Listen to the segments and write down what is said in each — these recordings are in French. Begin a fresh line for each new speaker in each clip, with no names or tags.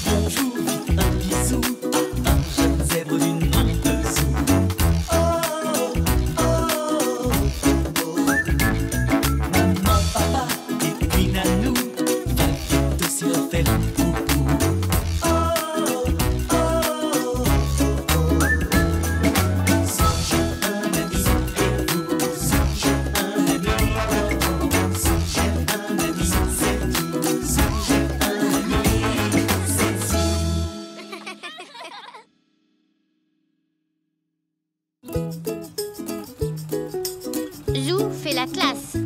Bonjour, vite un bisou à un jeune zèbre d'une main de zou. Oh, oh, oh. Maman, papa, et puis nanou, va vite aussi leur faire un coucou. Oh, oh, oh, oh. Si j'ai un ami, et vous, si j'ai un ami, si j'ai un ami, c'est tout. Si j'ai un ami, c'est tout.
Zou fait la classe.
2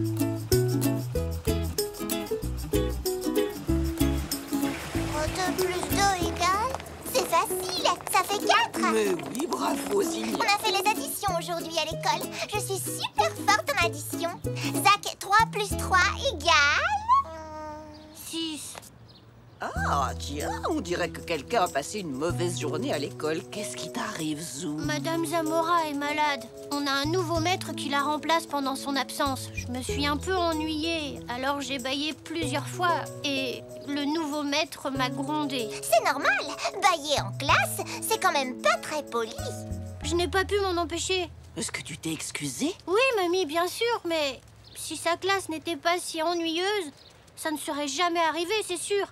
plus 2 égale... C'est facile, ça fait 4.
Mais oui, bravo, Zinia.
On a fait les additions aujourd'hui à l'école. Je suis super forte en addition. Zach, 3 plus 3 égale...
6.
Ah, tiens, on dirait que quelqu'un a passé une mauvaise journée à l'école. Qu'est-ce qui t'arrive, Zou?
Madame Zamora est malade. On a un nouveau maître qui la remplace pendant son absence. Je me suis un peu ennuyée, alors j'ai bâillé plusieurs fois et le nouveau maître m'a grondée.
C'est normal. Bailler en classe, c'est quand même pas très poli.
Je n'ai pas pu m'en empêcher.
Est-ce que tu t'es excusée?
Oui, mamie, bien sûr, mais si sa classe n'était pas si ennuyeuse, ça ne serait jamais arrivé, c'est sûr.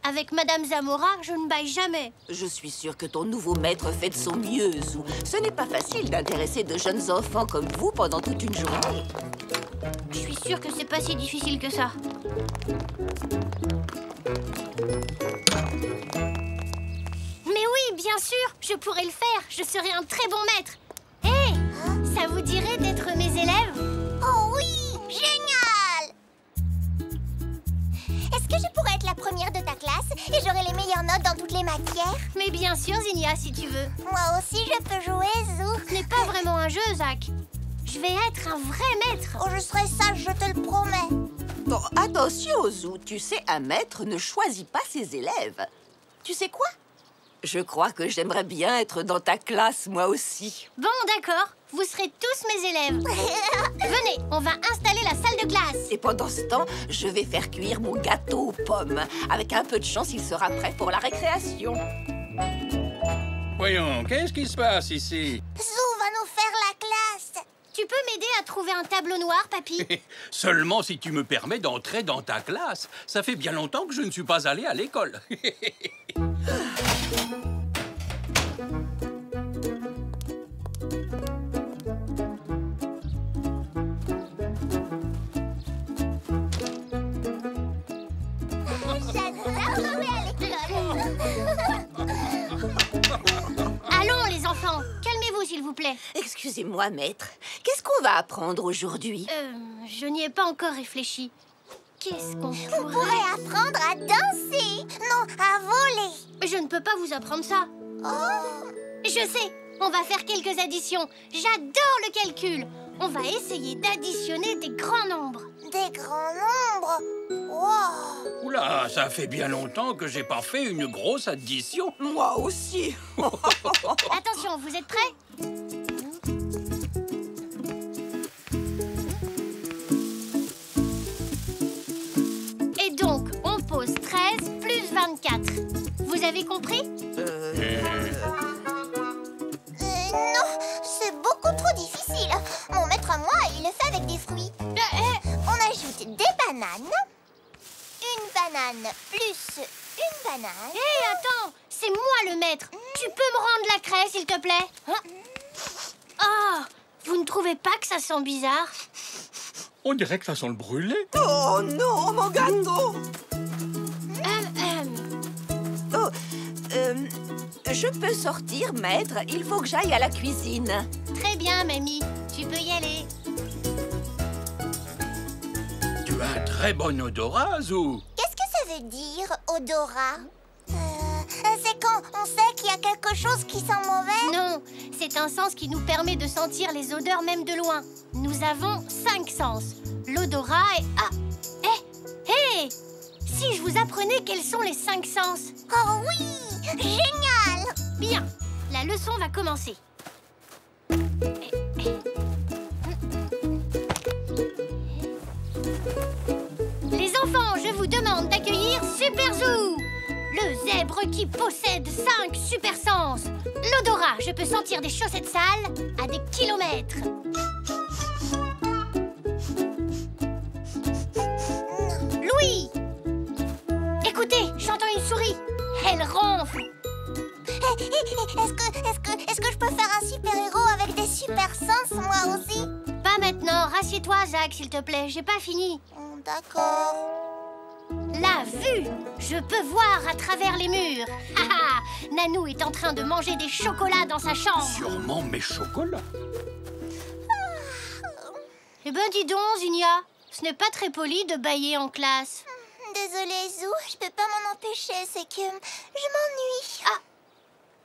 Avec Madame Zamora, je ne baille jamais.
Je suis sûre que ton nouveau maître fait de son mieux, Zou. Ce n'est pas facile d'intéresser de jeunes enfants comme vous pendant toute une journée.
Je suis sûre que c'est pas si difficile que ça. Mais oui, bien sûr, je pourrais le faire. Je serai un très bon maître. Hé, ça vous dirait d'être mes élèves?
Oh oui, génial! Est-ce que je pourrais être la première de ta classe et j'aurai les meilleures notes dans toutes les matières?
Mais bien sûr, Zinia, si tu veux.
Moi aussi, je peux jouer, Zou.
Ce n'est pas vraiment un jeu, Zach. Je vais être un vrai maître.
Oh, je serai sage, je te le promets.
Bon, attention, Zou. Tu sais, un maître ne choisit pas ses élèves. Tu sais quoi? Je crois que j'aimerais bien être dans ta classe, moi aussi.
Bon, d'accord. Vous serez tous mes élèves. Venez, on va installer la salle de classe.
Et pendant ce temps, je vais faire cuire mon gâteau aux pommes. Avec un peu de chance, il sera prêt pour la récréation.
Voyons, qu'est-ce qui se passe ici?
Zou va nous faire la classe.
Tu peux m'aider à trouver un tableau noir, papy?
Seulement si tu me permets d'entrer dans ta classe. Ça fait bien longtemps que je ne suis pas allé à l'école.
J'adore jouer à l'école.
Allons, les enfants. Calmez-vous, s'il vous plaît.
Excusez-moi, maître. Qu'est-ce qu'on va apprendre aujourd'hui?
Je n'y ai pas encore réfléchi. Qu'est-ce qu'on
Vous
pourrait...
pourrez apprendre à danser. Non, à voler.
Mais je ne peux pas vous apprendre ça.
Oh,
Je sais, on va faire quelques additions. J'adore le calcul. On va essayer d'additionner des grands nombres.
des grands nombres. Wow.
Oula, ça fait bien longtemps que j'ai pas fait une grosse addition.
Moi aussi.
Attention, vous êtes prêts? Et donc, on pose 13 plus 24. Vous avez compris?
Non, c'est beaucoup trop difficile. Mon maître à moi, il le fait avec des fruits. On ajoute des bananes. Une banane plus une banane.
Hé, attends, c'est moi le maître. Tu peux me rendre la craie, s'il te plaît? Oh, vous ne trouvez pas que ça sent bizarre?
On dirait que ça sent le brûlé.
Oh non, mon gâteau. Oh, je peux sortir, maître. Il faut que j'aille à la cuisine.
Très bien, mamie. Tu peux y aller.
Tu as un très bon odorat, Zou.
Qu'est-ce que ça veut dire, odorat? C'est quand on sait qu'il y a quelque chose qui sent mauvais?
Non, c'est un sens qui nous permet de sentir les odeurs même de loin. Nous avons 5 sens. L'odorat est... Ah! Hé! Si je vous apprenais quels sont les 5 sens?
Oh oui! Génial!
Bien, la leçon va commencer. Les enfants, je vous demande d'accueillir Super Zou, le zèbre qui possède 5 super sens. L'odorat, je peux sentir des chaussettes sales à des kilomètres. Louis! Écoutez, j'entends une souris. Elle ronfle.
Est-ce que je peux faire un super-héros avec des super sens, moi aussi?
Pas maintenant. Rassieds-toi, Zach, s'il te plaît. J'ai pas fini.
D'accord.
La vue! Je peux voir à travers les murs. Haha! Nanou est en train de manger des chocolats dans sa chambre.
Sûrement mes chocolats.
Eh ben dis donc, Zinia. Ce n'est pas très poli de bâiller en classe.
Désolée, Zou, je peux pas m'en empêcher, c'est que je m'ennuie.
Ah!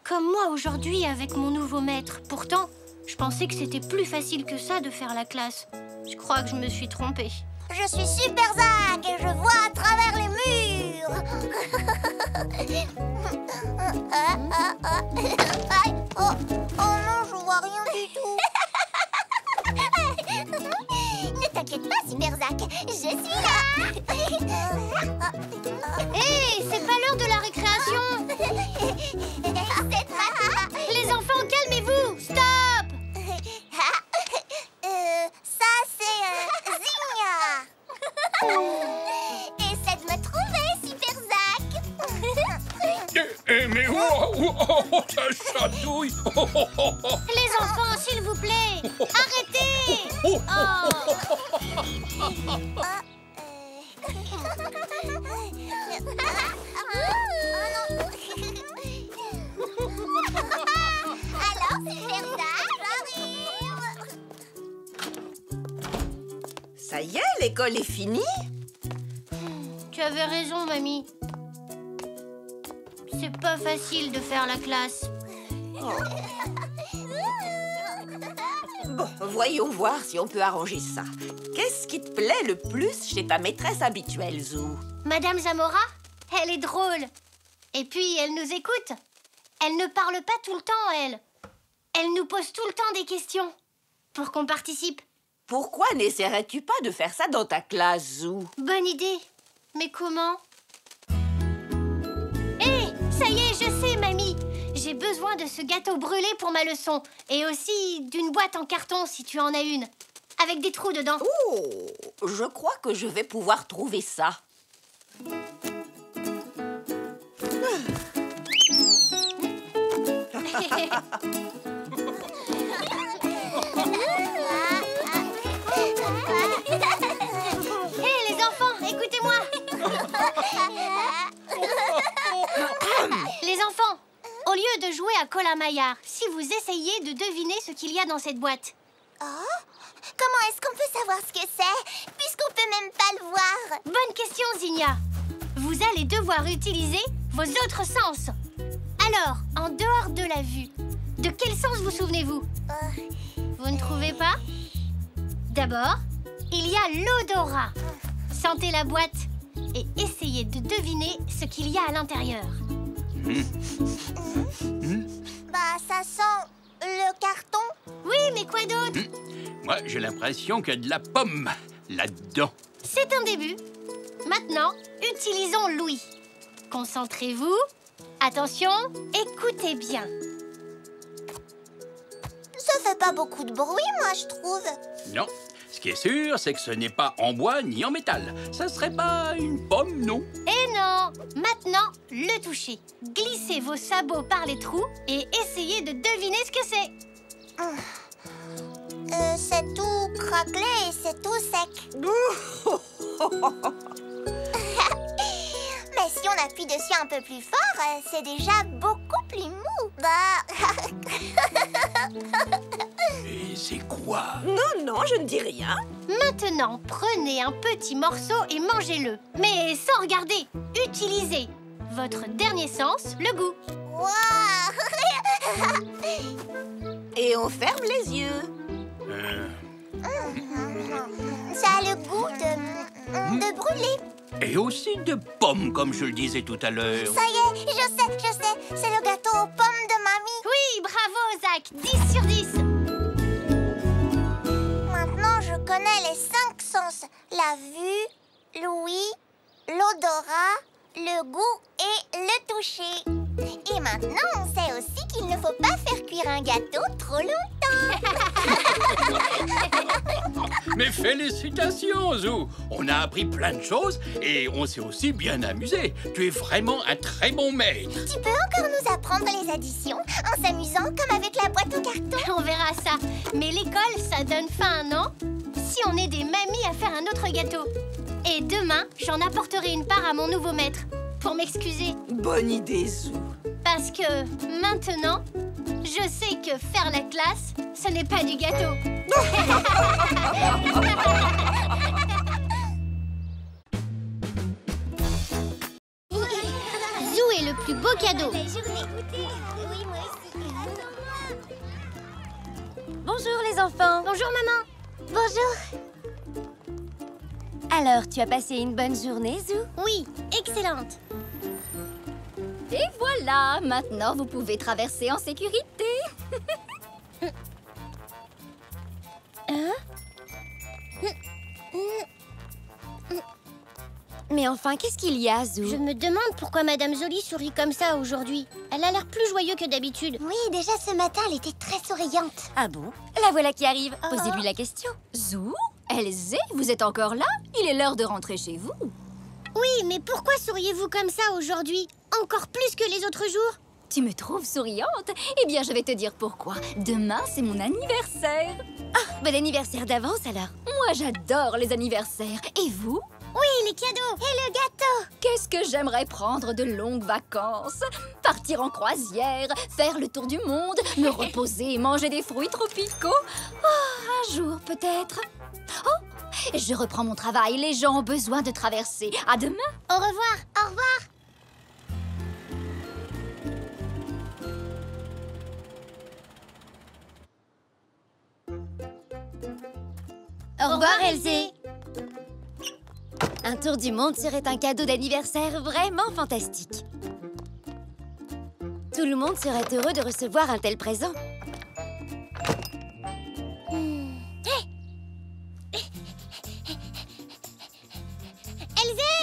Comme moi aujourd'hui avec mon nouveau maître. Pourtant, je pensais que c'était plus facile que ça de faire la classe. Je crois que je me suis trompée.
Je suis Super Zach et je vois à travers les murs. Oh non, je vois rien du tout. Ne t'inquiète pas, Super Zach, je suis là.
Hé, c'est pas l'heure de la récréation. Les enfants, calmez-vous. Stop.
Ça, c'est Zinia. Essaie de me trouver, Super Zach.
Mais ça chatouille.
Les enfants, s'il vous plaît. Arrêtez. Oh.
Alors, Super Zach, j'arrive.
Ça y est, l'école est finie.
Tu avais raison, mamie. C'est pas facile de faire la classe.
Bon, voyons voir si on peut arranger ça. Qu'est-ce qui te plaît le plus chez ta maîtresse habituelle, Zou?
Madame Zamora, elle est drôle. Et puis, elle nous écoute. Elle ne parle pas tout le temps, elle. Elle nous pose tout le temps des questions pour qu'on participe.
Pourquoi n'essaierais-tu pas de faire ça dans ta classe, Zou?
Bonne idée. Mais comment? Hé, ça y est, je sais, mamie. J'ai besoin de ce gâteau brûlé pour ma leçon. Et aussi d'une boîte en carton, si tu en as une. Avec des trous dedans.
Oh, je crois que je vais pouvoir trouver ça.
Hé, les enfants, écoutez-moi. Les enfants, au lieu de jouer à Colin-Maillard, si vous essayez de deviner ce qu'il y a dans cette boîte.
Oh, comment est-ce qu'on peut savoir ce que c'est, puisqu'on peut même pas le voir?
Bonne question, Zinia. Vous allez devoir utiliser vos autres sens. Alors, en dehors de la vue, de quel sens vous souvenez-vous? Vous ne trouvez pas? D'abord, il y a l'odorat. Sentez la boîte et essayez de deviner ce qu'il y a à l'intérieur.
Bah, ça sent le carton.
Oui, mais quoi d'autre?
Moi, j'ai l'impression qu'il y a de la pomme là-dedans.
C'est un début. Maintenant, utilisons l'ouïe. Concentrez-vous. Attention, écoutez bien.
Ça fait pas beaucoup de bruit, moi, je trouve.
Non. Ce qui est sûr, c'est que ce n'est pas en bois ni en métal. Ça serait pas une pomme, non?
Et non! Maintenant, le toucher. Glissez vos sabots par les trous et essayez de deviner ce que c'est.
C'est tout craquelé et c'est tout sec. Mais si on appuie dessus un peu plus fort, c'est déjà beaucoup plus mou. Bah...
Et c'est quoi?
Non, je ne dis rien.
Maintenant, prenez un petit morceau et mangez-le. Mais sans regarder. Utilisez votre dernier sens, le goût.
Waouh.
Et on ferme les yeux.
Ça a le goût de brûler.
Et aussi de pommes, comme je le disais tout à l'heure.
Ça y est, je sais. C'est le gâteau aux pommes de mamie.
Oui, bravo, Zach. 10 sur 10.
Maintenant, je connais les 5 sens. La vue, l'ouïe, l'odorat, le goût et le toucher. Et maintenant, on sait aussi qu'il ne faut pas faire cuire un gâteau trop longtemps.
Mais félicitations, Zou. On a appris plein de choses et on s'est aussi bien amusé. Tu es vraiment un très bon maître.
Tu peux encore nous apprendre les additions en s'amusant comme avec la boîte en carton?
On verra ça. Mais l'école, ça donne faim, non? Si on est des mamies à faire un autre gâteau. Et demain, j'en apporterai une part à mon nouveau maître. Pour m'excuser.
Bonne idée, Zou.
Parce que maintenant, je sais que faire la classe, ce n'est pas du gâteau. Zou est le plus beau cadeau.
Oui, moi aussi.
Bonjour les enfants.
Bonjour maman.
Bonjour.
Alors, tu as passé une bonne journée, Zou?
Oui, excellente.
Et voilà, maintenant vous pouvez traverser en sécurité.
Mais enfin, qu'est-ce qu'il y a, Zou?
Je me demande pourquoi Madame Zoli sourit comme ça aujourd'hui. Elle a l'air plus joyeuse que d'habitude.
Oui, déjà ce matin, elle était très souriante.
Ah bon? La voilà qui arrive.
Oh.
Posez-lui la question.
Zou, Elzé, vous êtes encore là? Il est l'heure de rentrer chez vous.
Oui, mais pourquoi souriez-vous comme ça aujourd'hui? Encore plus que les autres jours?
Tu me trouves souriante? Eh bien, je vais te dire pourquoi. Demain, c'est mon anniversaire.
Bon anniversaire d'avance, alors.
Moi, j'adore les anniversaires. Et vous?
Oui, les cadeaux.
Et le gâteau?
Qu'est-ce que j'aimerais prendre de longues vacances? Partir en croisière, faire le tour du monde, me reposer et manger des fruits tropicaux. Oh, un jour peut-être. Oh, je reprends mon travail. Les gens ont besoin de traverser. À demain.
Au revoir.
Au revoir.
Au revoir, Elzé. Un tour du monde serait un cadeau d'anniversaire vraiment fantastique. Tout le monde serait heureux de recevoir un tel présent.
Elzé!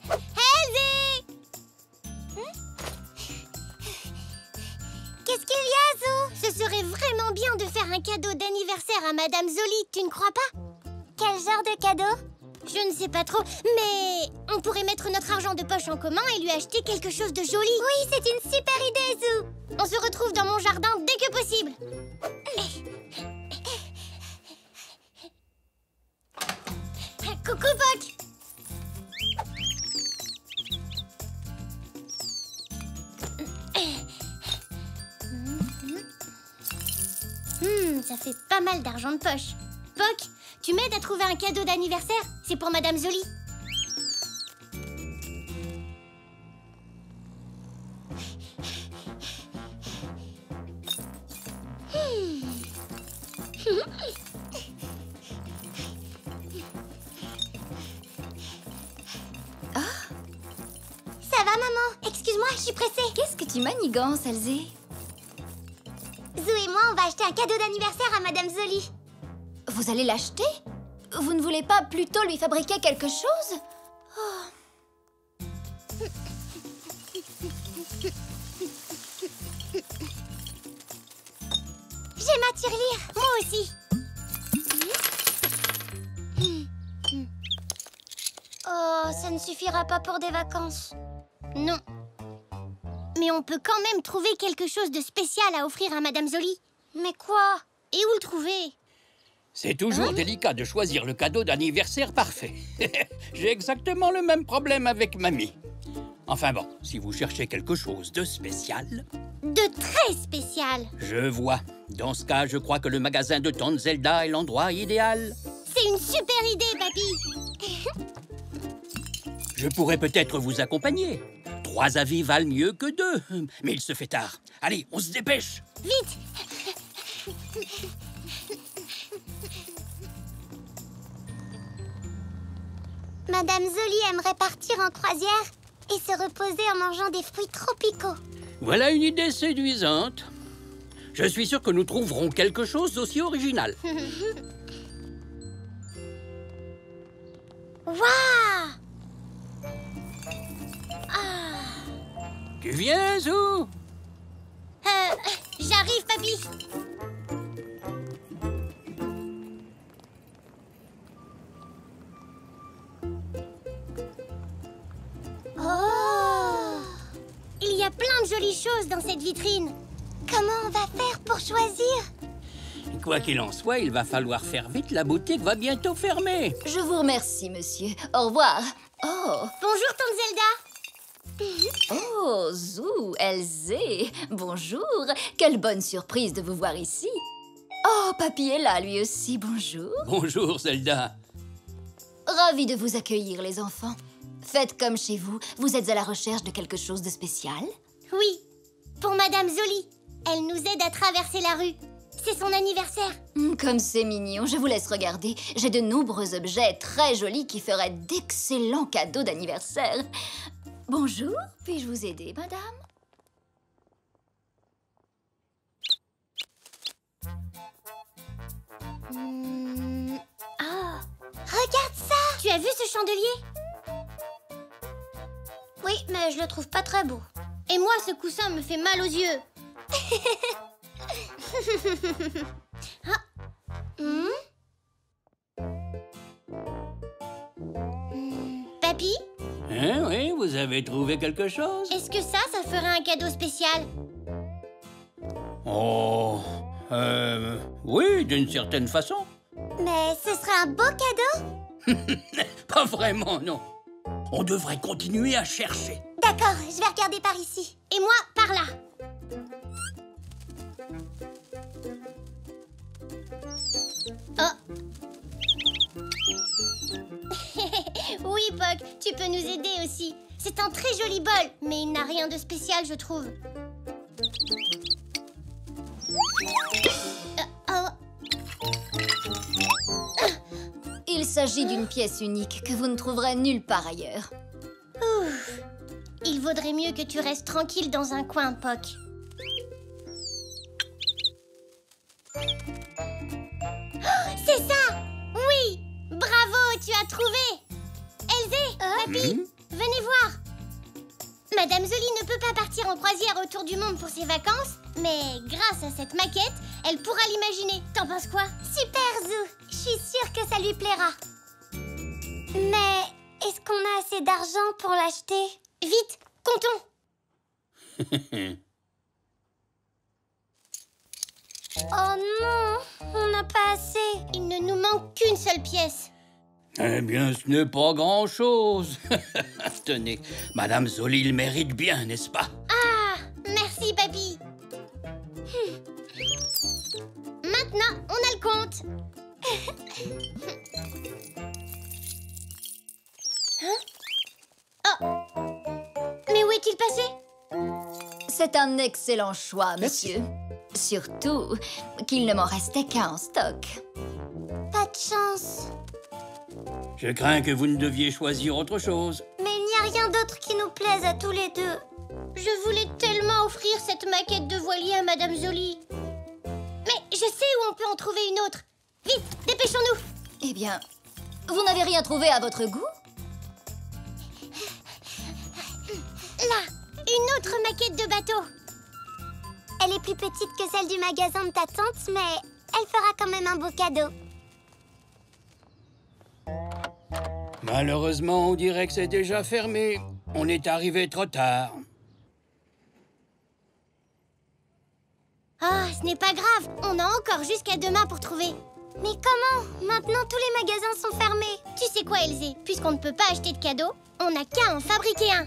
Elzé!
Qu'est-ce qu'il y a, Zou?
Ce serait vraiment bien de faire un cadeau d'anniversaire à Madame Zoli, tu ne crois pas?
Quel genre de cadeau?
Je ne sais pas trop, mais on pourrait mettre notre argent de poche en commun et lui acheter quelque chose de joli.
Oui, c'est une super idée, Zou.
On se retrouve dans mon jardin dès que possible. Coucou, Poc! Ça fait pas mal d'argent de poche. Poc, tu m'aides à trouver un cadeau d'anniversaire? C'est pour Madame Zoli.
Ça va, maman? Excuse-moi, je suis pressée.
Qu'est-ce que tu manigances, Elzé?
Zou et moi, on va acheter un cadeau d'anniversaire à Madame Zoli.
Vous allez l'acheter? Vous ne voulez pas plutôt lui fabriquer quelque chose?
J'ai ma tirelire.
Moi aussi.
Oh, ça ne suffira pas pour des vacances.
Non. Mais on peut quand même trouver quelque chose de spécial à offrir à Madame Zoli.
Mais quoi?
Et où le trouver?
C'est toujours délicat de choisir le cadeau d'anniversaire parfait. J'ai exactement le même problème avec mamie. Enfin bon, si vous cherchez quelque chose de spécial...
De très spécial.
Je vois. Dans ce cas, je crois que le magasin de Tante Zelda est l'endroit idéal.
C'est une super idée, papy.
Je pourrais peut-être vous accompagner. 3 avis valent mieux que 2. Mais il se fait tard. Allez, on se dépêche.
Vite.
Madame Zoli aimerait partir en croisière et se reposer en mangeant des fruits tropicaux.
Voilà une idée séduisante. Je suis sûr que nous trouverons quelque chose d'aussi original.
Waouh!
Tu viens, Zou?
J'arrive, papy.
Oh!
Il y a plein de jolies choses dans cette vitrine.
Comment on va faire pour choisir?
Quoi qu'il en soit, il va falloir faire vite. La boutique va bientôt fermer.
Je vous remercie, monsieur. Au revoir. Oh,
Bonjour, tante Zelda.
oh, Zou, Elzé. Bonjour. Quelle bonne surprise de vous voir ici. Oh, papy est là, lui aussi. Bonjour.
Bonjour, Zelda.
Ravi de vous accueillir, les enfants. Faites comme chez vous. Vous êtes à la recherche de quelque chose de spécial?
Oui, pour Madame Zoli. Elle nous aide à traverser la rue. C'est son anniversaire.
Comme c'est mignon, je vous laisse regarder. J'ai de nombreux objets très jolis qui feraient d'excellents cadeaux d'anniversaire. Bonjour, puis-je vous aider, madame?
Ah,
Regarde ça!
tu as vu ce chandelier? Oui, mais je le trouve pas très beau. Et moi, ce coussin me fait mal aux yeux. Papy,
Hein, oui, vous avez trouvé quelque chose?
est-ce que ça ferait un cadeau spécial?
Oh, oui, d'une certaine façon.
Mais ce serait un beau cadeau?
Pas vraiment, non. On devrait continuer à chercher.
D'accord, je vais regarder par ici.
Et moi, par là. Oh. Oui, Poc, tu peux nous aider aussi. C'est un très joli bol, mais il n'a rien de spécial, je trouve.
Il s'agit d'une pièce unique que vous ne trouverez nulle part ailleurs.
Il vaudrait mieux que tu restes tranquille dans un coin, Poc. Oh, c'est ça! Oui! Bravo, tu as trouvé! Elzé, papy, venez voir! Madame Zoli ne peut pas partir en croisière autour du monde pour ses vacances, mais grâce à cette maquette, elle pourra l'imaginer. T'en penses quoi?
Super, Zou. Je suis sûre que ça lui plaira. Mais est-ce qu'on a assez d'argent pour l'acheter?
Vite, comptons!
Oh non, on n'a pas assez.
Il ne nous manque qu'une seule pièce.
Eh bien, ce n'est pas grand-chose. Tenez, Madame Zoli le mérite bien, n'est-ce pas?
Ah, merci, papy. Maintenant, on a le compte. Hein? Oh, mais où est-il passé?
C'est un excellent choix, monsieur. Surtout qu'il ne m'en restait qu'un en stock.
Pas de chance.
Je crains que vous ne deviez choisir autre chose.
Mais il n'y a rien d'autre qui nous plaise à tous les deux.
Je voulais tellement offrir cette maquette de voilier à Madame Zoli. Mais je sais où on peut en trouver une autre. Vite, dépêchons-nous.
Eh bien, vous n'avez rien trouvé à votre goût?
Là, une autre maquette de bateau.
Elle est plus petite que celle du magasin de ta tante, mais elle fera quand même un beau cadeau.
Malheureusement, on dirait que c'est déjà fermé. On est arrivé trop tard.
Ah, ce n'est pas grave. On a encore jusqu'à demain pour trouver.
Mais comment? Maintenant, tous les magasins sont fermés.
Tu sais quoi, Elzé? Puisqu'on ne peut pas acheter de cadeaux, on n'a qu'à en fabriquer un.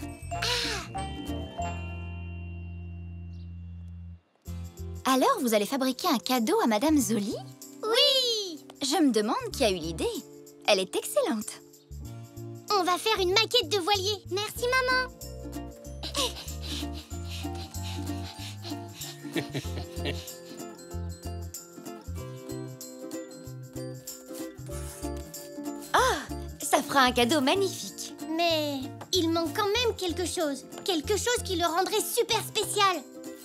Alors, vous allez fabriquer un cadeau à Madame Zoli?
Oui!
Je me demande qui a eu l'idée. Elle est excellente.
On va faire une maquette de voilier.
Merci, maman.
Ça fera un cadeau magnifique.
Mais il manque quand même quelque chose. Quelque chose qui le rendrait super spécial.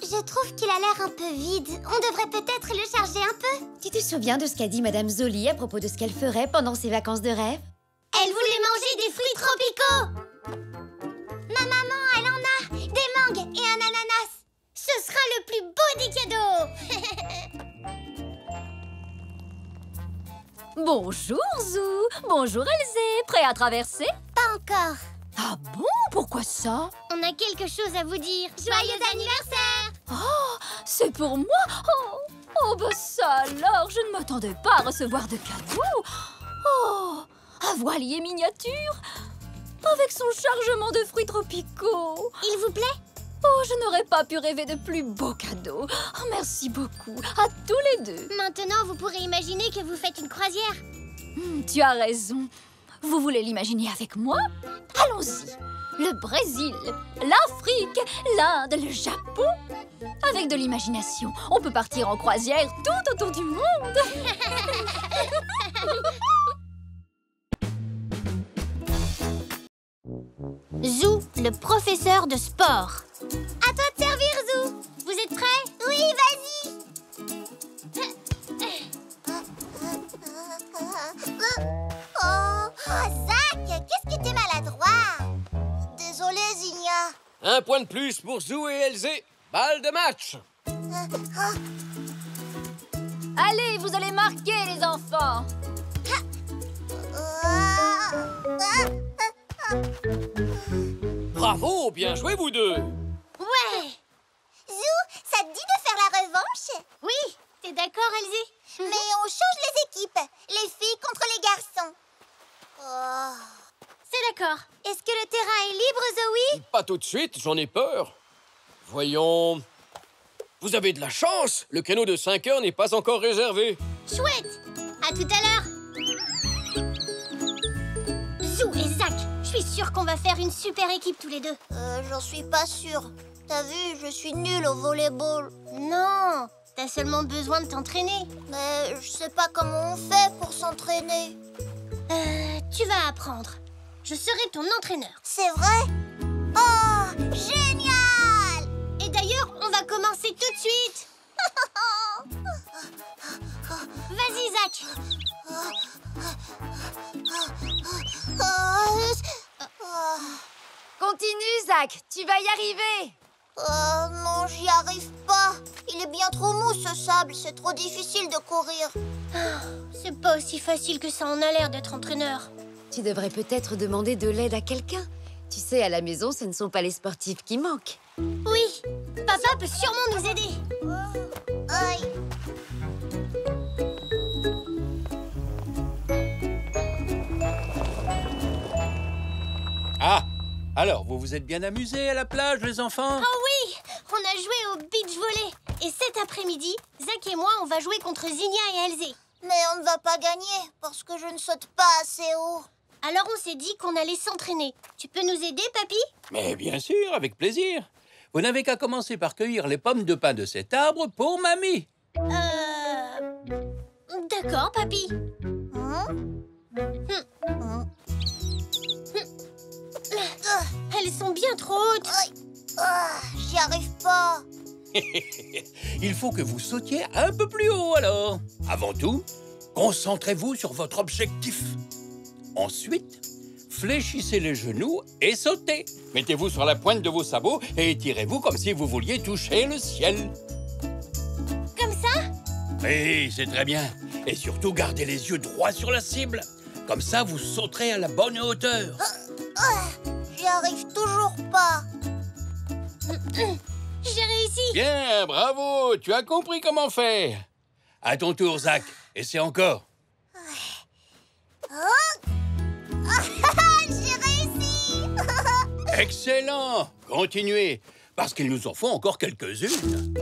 Je trouve qu'il a l'air un peu vide. On devrait peut-être le charger un peu.
Tu te souviens de ce qu'a dit Madame Zoli à propos de ce qu'elle ferait pendant ses vacances de rêve?
Elle voulait manger des fruits tropicaux.
Ma maman, elle en a. Des mangues et
Bonjour, Zou. Bonjour, Elzé. Prêt à traverser?
Pas encore.
Ah bon? Pourquoi ça?
On a quelque chose à vous dire. Joyeux anniversaire!
Oh, c'est pour moi? Oh, bah ça alors, je ne m'attendais pas à recevoir de cadeaux. Oh, un voilier miniature avec son chargement de fruits tropicaux.
Il vous plaît?
Oh, je n'aurais pas pu rêver de plus beau cadeau. Oh, merci beaucoup, à tous les deux.
Maintenant, vous pourrez imaginer que vous faites une croisière.
Tu as raison. Vous voulez l'imaginer avec moi? Allons-y. Le Brésil, l'Afrique, l'Inde, le Japon. Avec de l'imagination, on peut partir en croisière tout autour du monde.
Zou, le professeur de sport. À toi de servir, Zou. Vous êtes prêts?
Oui, vas-y. Oh, Zach, qu'est-ce que t'es maladroit. Désolé, Zinnia.
Un point de plus pour Zou et Elzé. Balle de match.
Allez, vous allez marquer, les enfants.
Bravo, bien joué vous deux.
Ouais.
Zou, ça te dit de faire la revanche?
Oui, t'es d'accord, Elzé?
Mais on change les équipes. Les filles contre les garçons. Oh.
C'est d'accord. Est-ce que le terrain est libre, Zoé?
Pas tout de suite, j'en ai peur. Voyons... Vous avez de la chance. Le créneau de 5 heures n'est pas encore réservé.
Chouette. À tout à l'heure. Zou et Zach, je suis sûre qu'on va faire une super équipe tous les deux.
J'en suis pas sûre. T'as vu, je suis nulle au volleyball.
Non, t'as seulement besoin de t'entraîner.
Mais je sais pas comment on fait pour s'entraîner.
Tu vas apprendre. Je serai ton entraîneur.
C'est vrai? Oh, génial!
Et d'ailleurs, on va commencer tout de suite. Vas-y, Zach.
Continue, Zach, tu vas y arriver.
Non, j'y arrive pas. Il est bien trop mou, ce sable. C'est trop difficile de courir.
C'est pas aussi facile que ça en a l'air d'être entraîneur.
Tu devrais peut-être demander de l'aide à quelqu'un. Tu sais, à la maison, ce ne sont pas les sportifs qui manquent.
Oui, papa peut sûrement nous aider.
Aïe.
Ah, alors, vous vous êtes bien amusés à la plage, les enfants?
Oh oui, on a joué au beach volley. Et cet après-midi, Zach et moi, on va jouer contre Zinnia et Elzé.
Mais on ne va pas gagner parce que je ne saute pas assez haut.
Alors on s'est dit qu'on allait s'entraîner. Tu peux nous aider, papy?
Mais bien sûr, avec plaisir. Vous n'avez qu'à commencer par cueillir les pommes de pin de cet arbre pour mamie.
D'accord, papy. Elles sont bien trop hautes.
J'y arrive pas.
Il faut que vous sautiez un peu plus haut, alors. Avant tout, concentrez-vous sur votre objectif. Ensuite, fléchissez les genoux et sautez. Mettez-vous sur la pointe de vos sabots et étirez-vous comme si vous vouliez toucher le ciel.
Comme ça?
Oui, c'est très bien. Et surtout, gardez les yeux droits sur la cible. Comme ça, vous sauterez à la bonne hauteur.
J'y arrive toujours pas.
J'ai réussi.
Bien, bravo. Tu as compris comment faire. À ton tour, Zach. Essaie encore.
J'ai réussi.
Excellent. Continuez, parce qu'il nous en faut encore quelques-unes.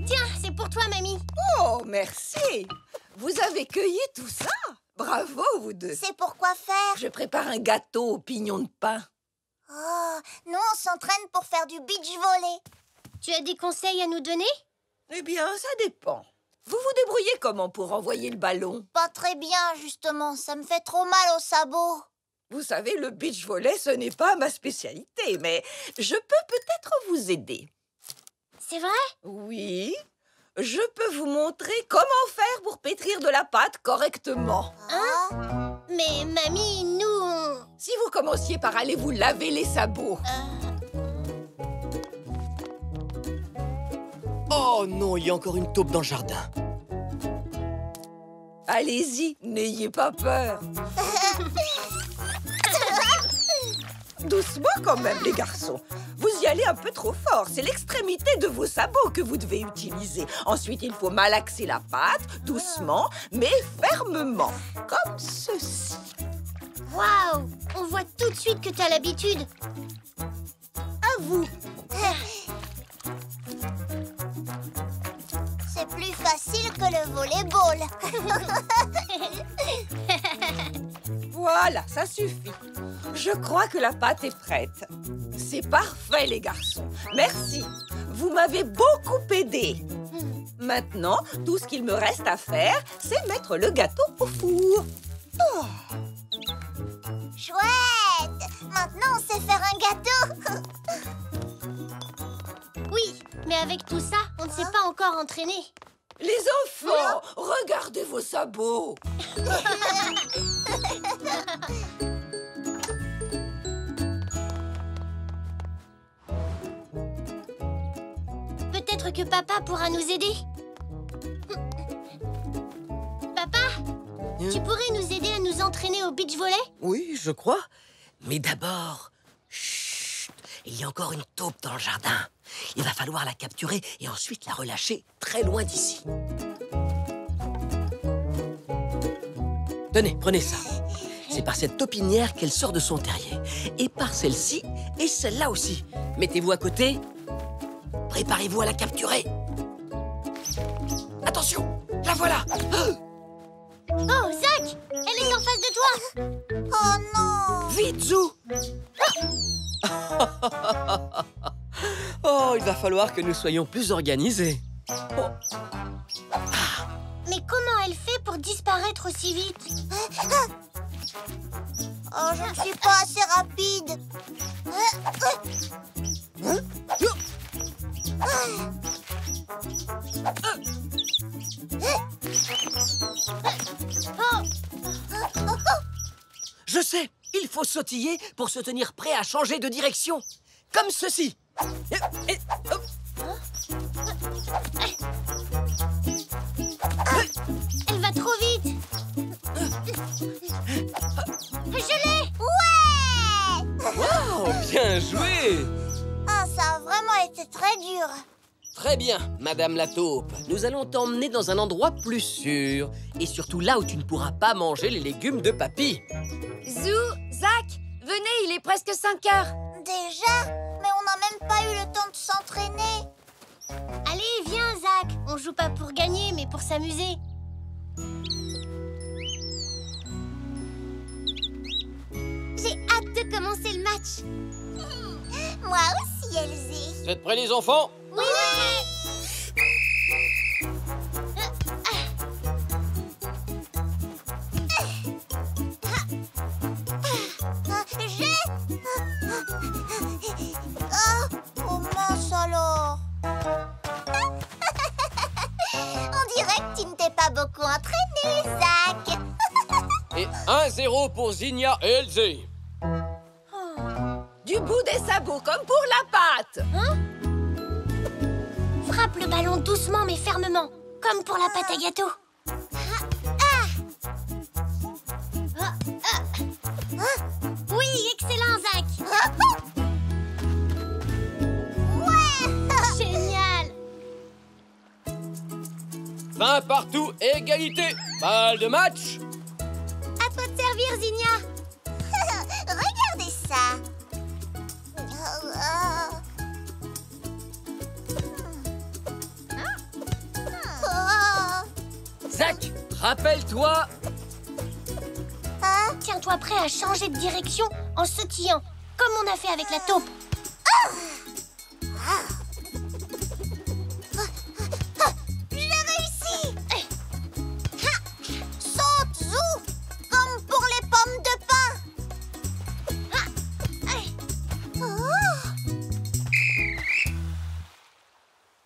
Tiens, c'est pour toi, mamie.
Oh, merci. Vous avez cueilli tout ça? Bravo, vous deux.
C'est pour quoi faire?
Je prépare un gâteau aux pignons de pain.
Oh, nous, on s'entraîne pour faire du beach volley.
Tu as des conseils à nous donner?
Eh bien, ça dépend. Vous vous débrouillez comment pour envoyer le ballon?
Pas très bien, justement. Ça me fait trop mal au sabot.
Vous savez, le beach volley, ce n'est pas ma spécialité, mais je peux peut-être vous aider.
C'est vrai?
Oui, je peux vous montrer comment faire pour pétrir de la pâte correctement.
Hein? Mais mamie, nous,
Si vous commenciez par aller vous laver les sabots.
Oh non, il y a encore une taupe dans le jardin.
Allez-y, n'ayez pas peur. Doucement quand même, les garçons. Vous y allez un peu trop fort. C'est l'extrémité de vos sabots que vous devez utiliser. Ensuite, il faut malaxer la pâte, doucement, mais fermement. Comme ceci.
Waouh! On voit tout de suite que t'as l'habitude.
À vous.
C'est plus facile que le volleyball.
Voilà, ça suffit. Je crois que la pâte est prête. C'est parfait, les garçons. Merci. Vous m'avez beaucoup aidé. Maintenant, tout ce qu'il me reste à faire, c'est mettre le gâteau au four. Oh.
Chouette! Maintenant, on sait faire un gâteau.
Oui, mais avec tout ça, on ne s'est pas encore entraîné.
Les enfants, regardez vos sabots.
Peut-être que papa pourra nous aider. Papa, tu pourrais nous aider à nous entraîner au beach volley?
Oui, je crois. Mais d'abord, chut, il y a encore une taupe dans le jardin. Il va falloir la capturer et ensuite la relâcher très loin d'ici. Tenez, prenez ça. C'est par cette taupinière qu'elle sort de son terrier. Et par celle-ci et celle-là aussi. Mettez-vous à côté. Préparez-vous à la capturer. Attention, la voilà.
Oh, Zach! Elle est en face de toi!
Oh non!
Vite, Zou. Oh, il va falloir que nous soyons plus organisés. Oh.
Mais comment elle fait pour disparaître aussi vite?
Oh, je ne suis pas assez rapide.
Je sais, il faut sautiller pour se tenir prêt à changer de direction. Comme ceci.
Elle va trop vite! Je l'ai!
Ouais!
Wow, bien joué!
Ah, ça a vraiment été très dur.
Très bien, Madame la taupe. Nous allons t'emmener dans un endroit plus sûr. Et surtout là où tu ne pourras pas manger les légumes de papy.
Zou, Zach, venez, il est presque 5 heures.
Déjà? Mais on n'a même pas eu le temps de s'entraîner.
Allez, viens, Zach! On joue pas pour gagner, mais pour s'amuser. J'ai hâte de commencer le match.
Moi aussi, Elsie.
Vous êtes prêts, les enfants?
Oui!
Oh mince alors. On dirait que tu ne t'es pas beaucoup entraîné, Zach.
Et 1-0 pour Zinnia et Elsie.
Du bout des sabots, comme pour la pâte.
Frappe le ballon doucement mais fermement, comme pour la pâte à gâteau. Oui, excellent, Zach! Génial!
20 partout, égalité. Balle de match.
À toi de servir, Zinnia!
Regardez ça.
Zach, rappelle-toi.
Tiens-toi prêt à changer de direction en sautillant, comme on a fait avec la taupe.
J'ai réussi. Saute, Zou, comme pour les pommes de pain.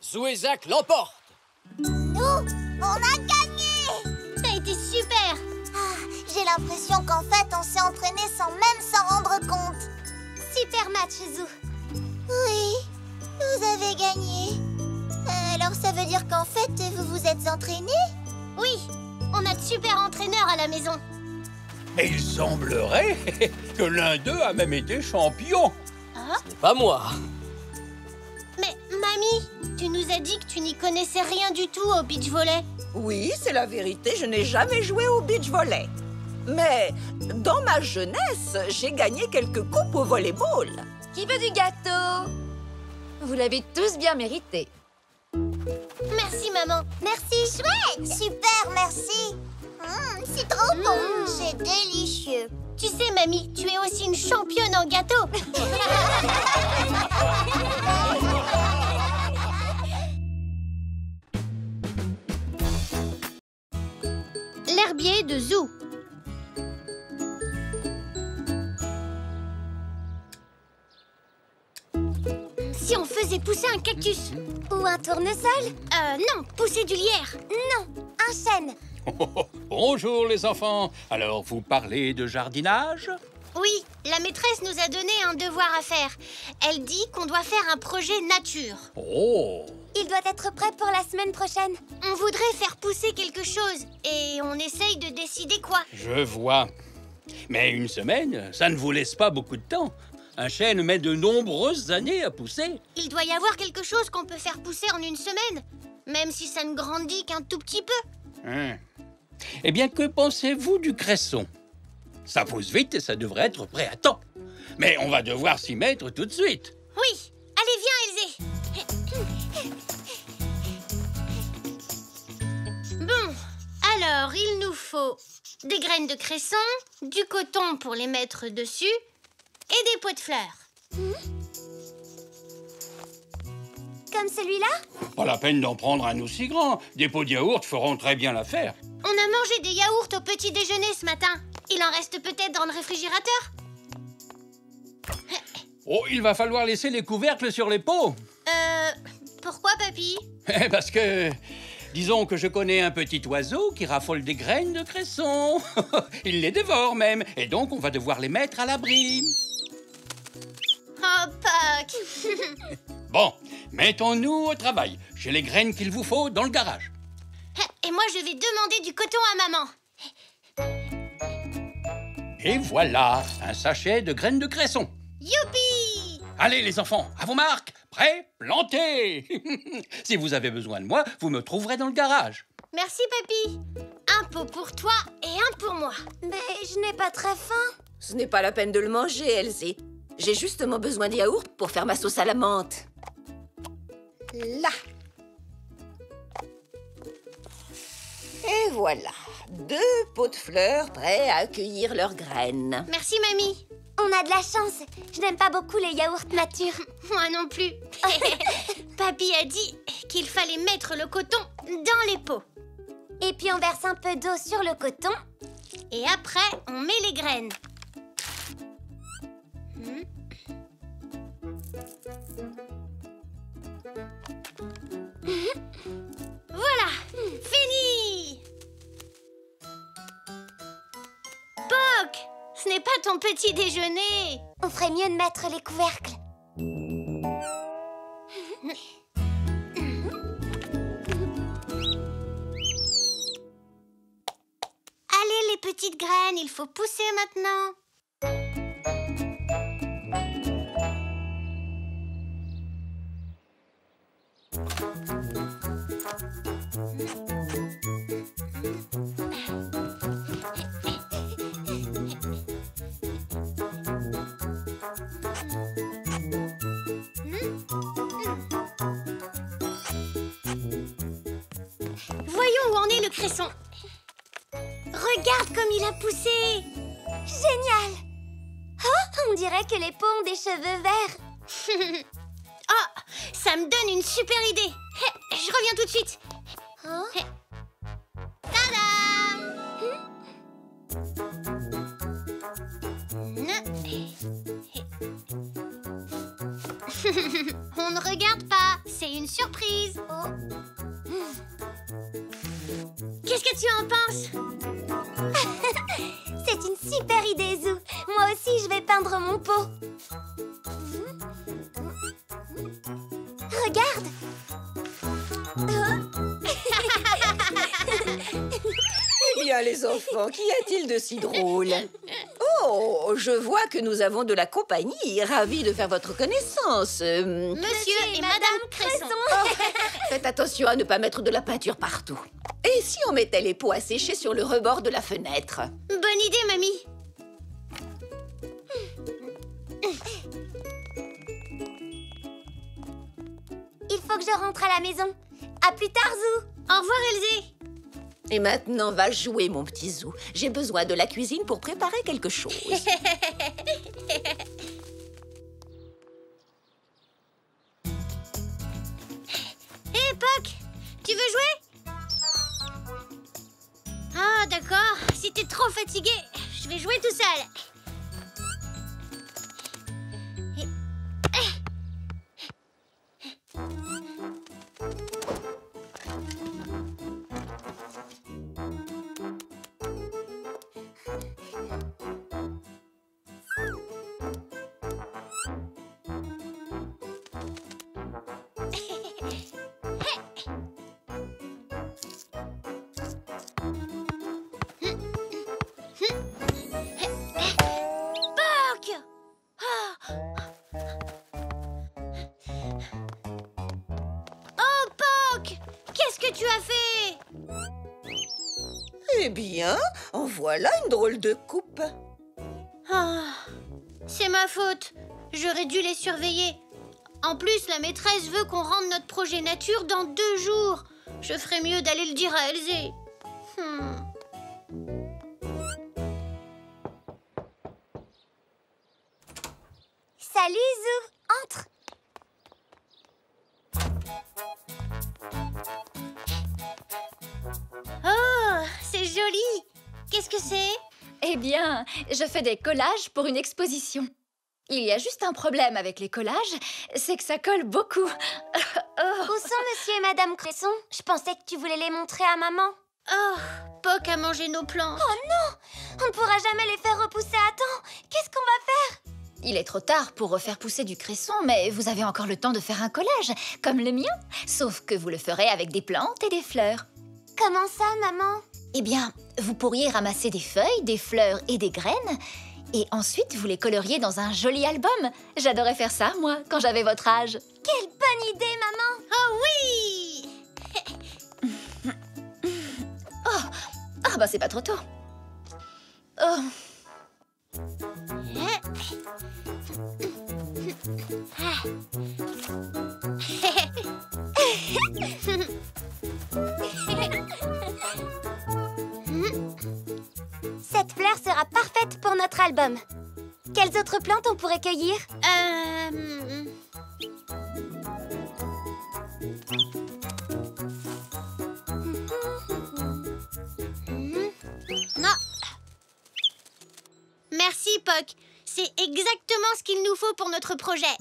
Zou et Zach l'emportent.
Nous, on a gagné.
T'as été super!
J'ai l'impression qu'en fait, on s'est entraîné sans même s'en rendre compte.
Super match, Zou.
Oui, vous avez gagné. Alors ça veut dire qu'en fait, vous vous êtes entraîné?
Oui, on a de super entraîneurs à la maison.
Et il semblerait que l'un d'eux a même été champion.
Pas moi.
Mais, mamie, tu nous as dit que tu n'y connaissais rien du tout au beach volley.
Oui, c'est la vérité, je n'ai jamais joué au beach volley. Mais dans ma jeunesse, j'ai gagné quelques coupes au volleyball.
Qui veut du gâteau? Vous l'avez tous bien mérité.
Merci, maman.
Merci, chouette. Super, merci. C'est trop bon. C'est délicieux.
Tu sais, mamie, tu es aussi une championne en gâteau. L'herbier de Zou. Si on faisait pousser un cactus.
Ou un tournesol?
Non, pousser du lierre.
Non, un chêne.
Bonjour les enfants. Alors, vous parlez de jardinage?
Oui, la maîtresse nous a donné un devoir à faire. Elle dit qu'on doit faire un projet nature.
Oh!
Il doit être prêt pour la semaine prochaine.
On voudrait faire pousser quelque chose et on essaye de décider quoi.
Je vois. Mais une semaine, ça ne vous laisse pas beaucoup de temps. Un chêne met de nombreuses années à pousser.
Il doit y avoir quelque chose qu'on peut faire pousser en une semaine, même si ça ne grandit qu'un tout petit peu.
Eh bien, que pensez-vous du cresson? Ça pousse vite et ça devrait être prêt à temps. Mais on va devoir s'y mettre tout de suite.
Oui, allez, viens, Elzé. Bon, alors il nous faut des graines de cresson, du coton pour les mettre dessus et des pots de fleurs.
Comme celui-là?
Pas la peine d'en prendre un aussi grand. Des pots de yaourt feront très bien l'affaire.
On a mangé des yaourts au petit déjeuner ce matin. Il en reste peut-être dans le réfrigérateur.
Oh, il va falloir laisser les couvercles sur les pots.
Pourquoi, papy?
Parce que... Disons que je connais un petit oiseau qui raffole des graines de cresson. Il les dévore même. Et donc, on va devoir les mettre à l'abri.
Oh, Pâques.
Bon, mettons-nous au travail. J'ai les graines qu'il vous faut dans le garage.
Et moi, je vais demander du coton à maman.
Et voilà, un sachet de graines de cresson.
Youpi!
Allez, les enfants, à vos marques. Prêts, plantez. Si vous avez besoin de moi, vous me trouverez dans le garage.
Merci, papy. Un pot pour toi et un pour moi.
Mais je n'ai pas très faim.
Ce n'est pas la peine de le manger, Elsie. J'ai justement besoin de yaourt pour faire ma sauce à la menthe. Là. Et voilà, 2 pots de fleurs prêts à accueillir leurs graines.
Merci, mamie.
On a de la chance. Je n'aime pas beaucoup les yaourts nature.
Moi non plus. Papy a dit qu'il fallait mettre le coton dans les pots.
Et puis on verse un peu d'eau sur le coton.
Et après, on met les graines. Voilà, fini. Poc, ce n'est pas ton petit déjeuner.
On ferait mieux de mettre les couvercles.
Allez, les petites graines, il faut pousser maintenant. Voyons où en est le cresson. Regarde comme il a poussé.
Génial! Oh, on dirait que les pots ont des cheveux verts.
Oh, ça me donne une super idée. Je reviens tout de suite.
Hein?
Tada! On ne regarde pas, c'est une surprise.
Oh.
Qu'est-ce que tu en penses?
peindre mon pot. Regarde.
Eh bien, les enfants, qu'y a-t-il de si drôle? Oh, je vois que nous avons de la compagnie. Ravie de faire votre connaissance.
Monsieur et Madame Cresson.
Faites attention à ne pas mettre de la peinture partout. Et si on mettait les pots à sécher sur le rebord de la fenêtre?
Bonne idée, mamie.
Il faut que je rentre à la maison. À plus tard, Zou.
Au revoir, Elzé.
Et maintenant, va jouer, mon petit Zou. J'ai besoin de la cuisine pour préparer quelque chose.
Hé, Poc, tu veux jouer? Ah, d'accord. Si t'es trop fatigué, je vais jouer tout seul. Tu as fait?
Eh bien, en voilà une drôle de coupe.
Ah, c'est ma faute. J'aurais dû les surveiller. En plus, la maîtresse veut qu'on rende notre projet nature dans 2 jours. Je ferais mieux d'aller le dire à Elzé.
Salut, Zou. Entre.
Oh, c'est joli. Qu'est-ce que c'est?
Eh bien, je fais des collages pour une exposition. Il y a juste un problème avec les collages, c'est que ça colle beaucoup.
Où sont monsieur et madame Cresson? Je pensais que tu voulais les montrer à maman.
Oh, Poc a mangé nos plantes.
Oh non! On ne pourra jamais les faire repousser à temps. Qu'est-ce qu'on va faire?
Il est trop tard pour refaire pousser du cresson, mais vous avez encore le temps de faire un collage, comme le mien. Sauf que vous le ferez avec des plantes et des fleurs.
Comment ça, maman?
Eh bien, vous pourriez ramasser des feuilles, des fleurs et des graines, et ensuite vous les coloriez dans un joli album. J'adorais faire ça, moi, quand j'avais votre âge.
Quelle bonne idée, maman!
Oh oui!
Ah bah c'est pas trop tôt. Oh.
Cette fleur sera parfaite pour notre album. Quelles autres plantes on pourrait cueillir?
Non. Merci, Poc. C'est exactement ce qu'il nous faut pour notre projet.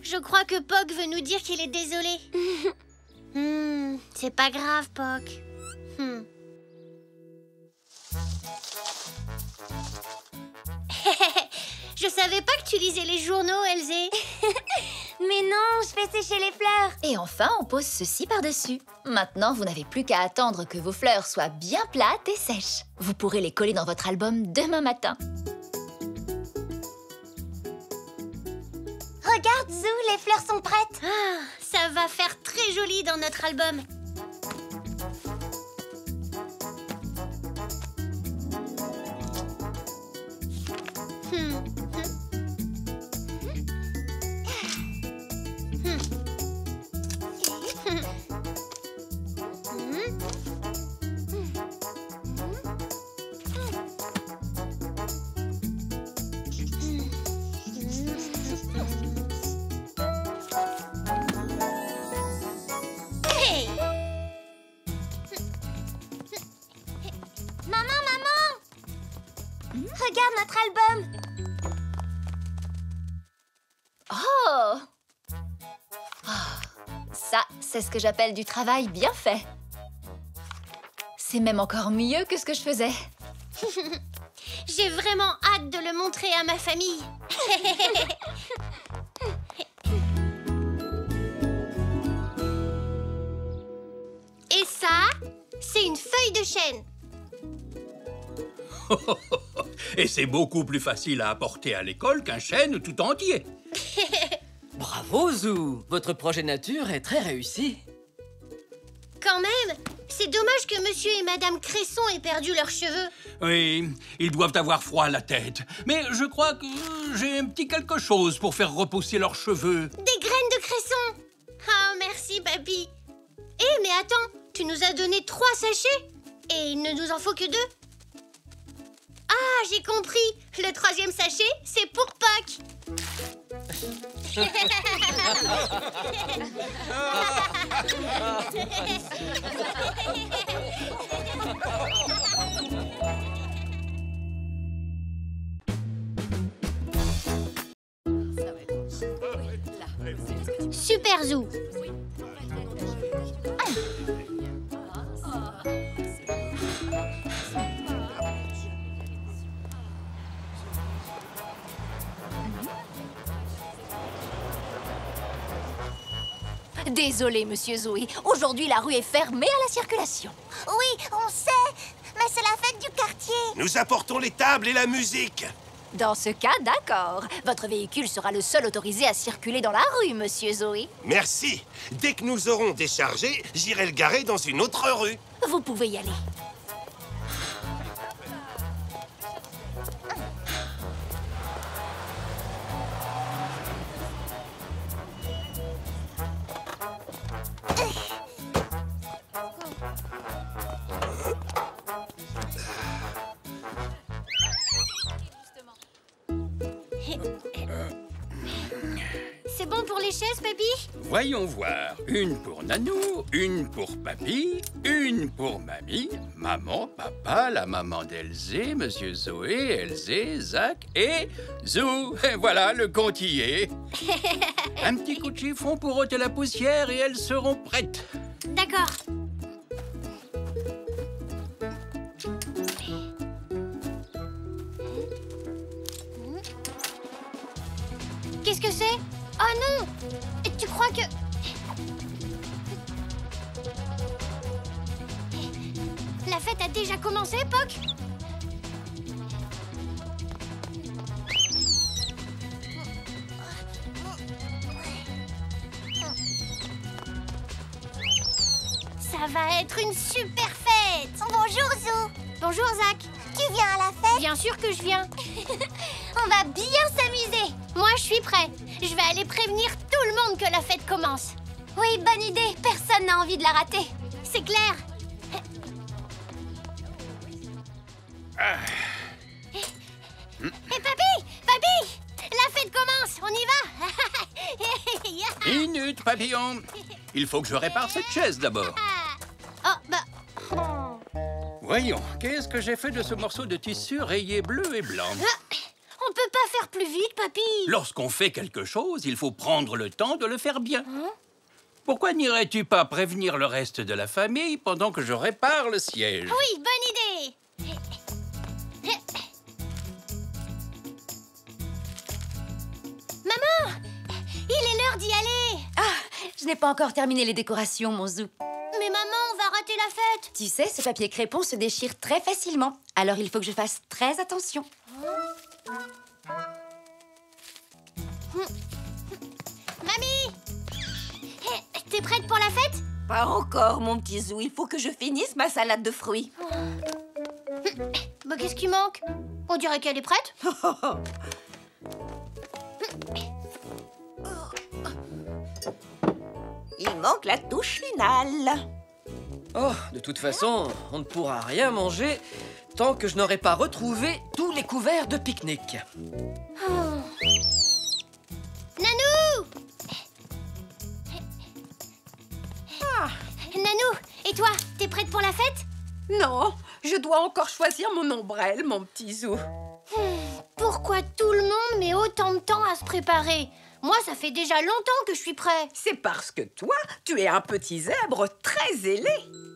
Je crois que Poc veut nous dire qu'il est désolé. C'est pas grave, Poc. Je savais pas que tu lisais les journaux, Elzé.
Mais non, je fais sécher les fleurs.
Et enfin, on pose ceci par-dessus. Maintenant, vous n'avez plus qu'à attendre que vos fleurs soient bien plates et sèches. Vous pourrez les coller dans votre album demain matin.
Regarde, Zou, les fleurs sont prêtes.
Ah, ça va faire très joli dans notre album.
Regarde notre album.
Oh! Ça, c'est ce que j'appelle du travail bien fait. C'est même encore mieux que ce que je faisais.
J'ai vraiment hâte de le montrer à ma famille. Et ça, c'est une feuille de chêne.
Et c'est beaucoup plus facile à apporter à l'école qu'un chêne tout entier.
Bravo, Zou. Votre projet nature est très réussi.
Quand même, c'est dommage que monsieur et madame Cresson aient perdu leurs cheveux.
Oui, ils doivent avoir froid à la tête. Mais je crois que j'ai un petit quelque chose pour faire repousser leurs cheveux.
Des graines de cresson. Ah, merci, papy. Eh, mais attends, tu nous as donné 3 sachets et il ne nous en faut que 2. Ah, j'ai compris. Le 3e sachet, c'est pour Pâques. Super Zou.
Désolé, monsieur Zoé. Aujourd'hui, la rue est fermée à la circulation.
Oui, on sait, mais c'est la fête du quartier.
Nous apportons les tables et la musique.
Dans ce cas, d'accord. Votre véhicule sera le seul autorisé à circuler dans la rue, monsieur Zoé.
Merci. Dès que nous aurons déchargé, j'irai le garer dans une autre rue.
Vous pouvez y aller.
C'est bon pour les chaises, papy?
Voyons voir. Une pour Nanou, une pour Papy, une pour Mamie, maman, papa, la maman d'Elzé, monsieur Zoé, Elzé, Zach et Zou. Et voilà, le compte y est. Un petit coup de chiffon pour ôter la poussière et elles seront prêtes.
D'accord. Qu'est-ce que c'est? Oh non! Tu crois que... La fête a déjà commencé, Poc? Ça va être une super fête!
Bonjour, Zou.
Bonjour, Zach.
Tu viens à la fête?
Bien sûr que je viens.
On va bien s'amuser.
Moi, je suis prêt. Je vais aller prévenir tout le monde que la fête commence.
Oui, bonne idée. Personne n'a envie de la rater.
C'est clair. Hé, papy! Papy! La fête commence. On y va?
Minute, papillon. Il faut que je répare cette chaise d'abord.
Oh, bah...
Voyons, qu'est-ce que j'ai fait de ce morceau de tissu rayé bleu et blanc?
On peut pas faire plus vite, papy.
Lorsqu'on fait quelque chose, il faut prendre le temps de le faire bien. Pourquoi n'irais-tu pas prévenir le reste de la famille pendant que je répare le siège?
Oui, bonne idée. Maman! Il est l'heure d'y aller.
Ah, je n'ai pas encore terminé les décorations, mon Zou.
Mais maman, on va rater la fête.
Tu sais, ce papier crépon se déchire très facilement. Alors il faut que je fasse très attention.
Mamie! T'es prête pour la fête?
Pas encore, mon petit Zou. Il faut que je finisse ma salade de fruits.
Bah, qu'est-ce qui manque? On dirait qu'elle est prête.
Il manque la touche finale.
Oh, de toute façon, on ne pourra rien manger tant que je n'aurai pas retrouvé tous les couverts de pique-nique.
Nanou! Nanou, et toi, t'es prête pour la fête?
Non, je dois encore choisir mon ombrelle, mon petit Zou.
Pourquoi tout le monde met autant de temps à se préparer? Moi, ça fait déjà longtemps que je suis prêt.
C'est parce que toi, tu es un petit zèbre très ailé.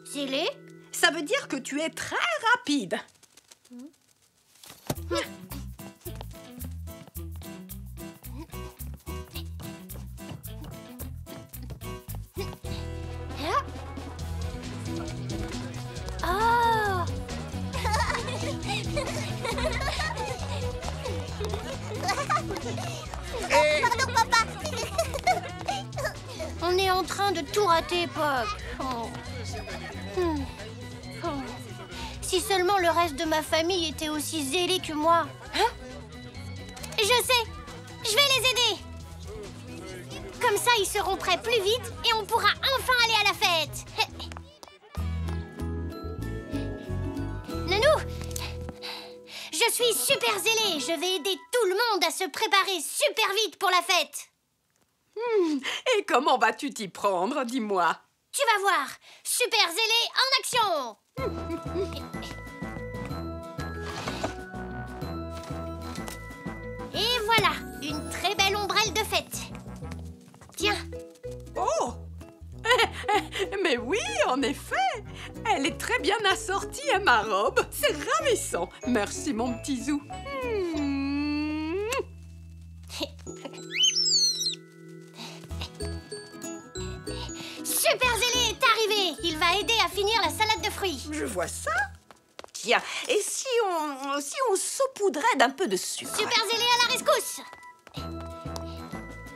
Zélé?
Ça veut dire que tu es très rapide.
Oh!
Pardon, papa.
On est en train de tout rater, Pop. Oh. Oh. Si seulement le reste de ma famille était aussi zélé que moi. Hein? Je sais. Je vais les aider. Comme ça, ils seront prêts plus vite et on pourra enfin aller à la fête. Nanou, je suis super zélée. Je vais aider tout le monde à se préparer super vite pour la fête.
Et comment vas-tu t'y prendre, dis-moi?
Tu vas voir. Super zélée en action. Et voilà, une très belle ombrelle de fête. Tiens.
Oh! Mais oui, en effet! Elle est très bien assortie à ma robe. C'est ravissant. Merci, mon petit Zou.
Super zélé est arrivé. Il va aider à finir la salade de fruits.
Je vois ça. Tiens, et si on saupoudrait d'un peu de sucre?
Super zélé à la rescousse.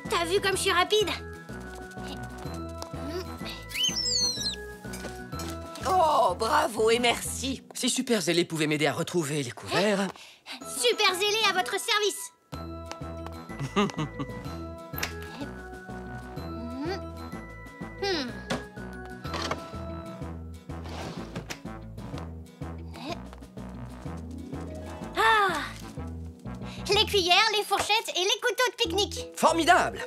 T'as vu comme je suis rapide?
Oh, bravo et merci.
Si Super Zélé pouvait m'aider à retrouver les couverts...
Super zélé à votre service. Ah! Les cuillères, les fourchettes et les couteaux de pique-nique.
Formidable!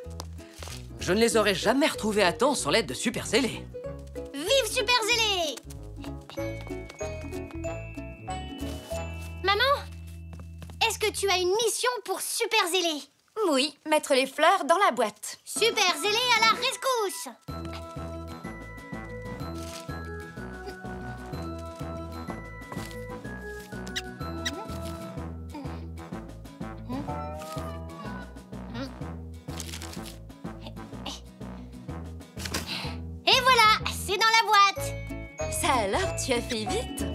Je ne les aurais jamais retrouvés à temps sans l'aide de Super Zélé.
Vive Super zélé! Maman, est-ce que tu as une mission pour Super zélé?
Oui, mettre les fleurs dans la boîte.
Super zélé à la rescousse! Et voilà, c'est dans la boîte.
Ça alors, tu as fait vite.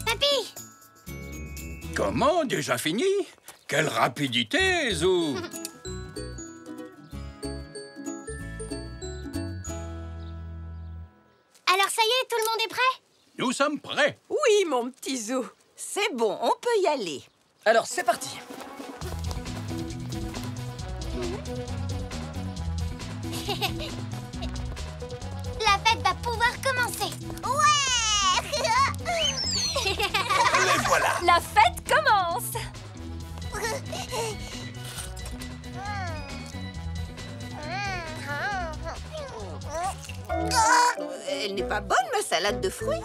Papy!
Comment, déjà fini? Quelle rapidité, Zou!
Alors ça y est, tout le monde est prêt?
Nous sommes prêts.
Oui, mon petit Zou.
C'est bon, on peut y aller.
Alors, c'est parti.
La fête va pouvoir commencer.
Ouais.
Les voilà.
La fête commence.
Elle n'est pas bonne, ma salade de fruits.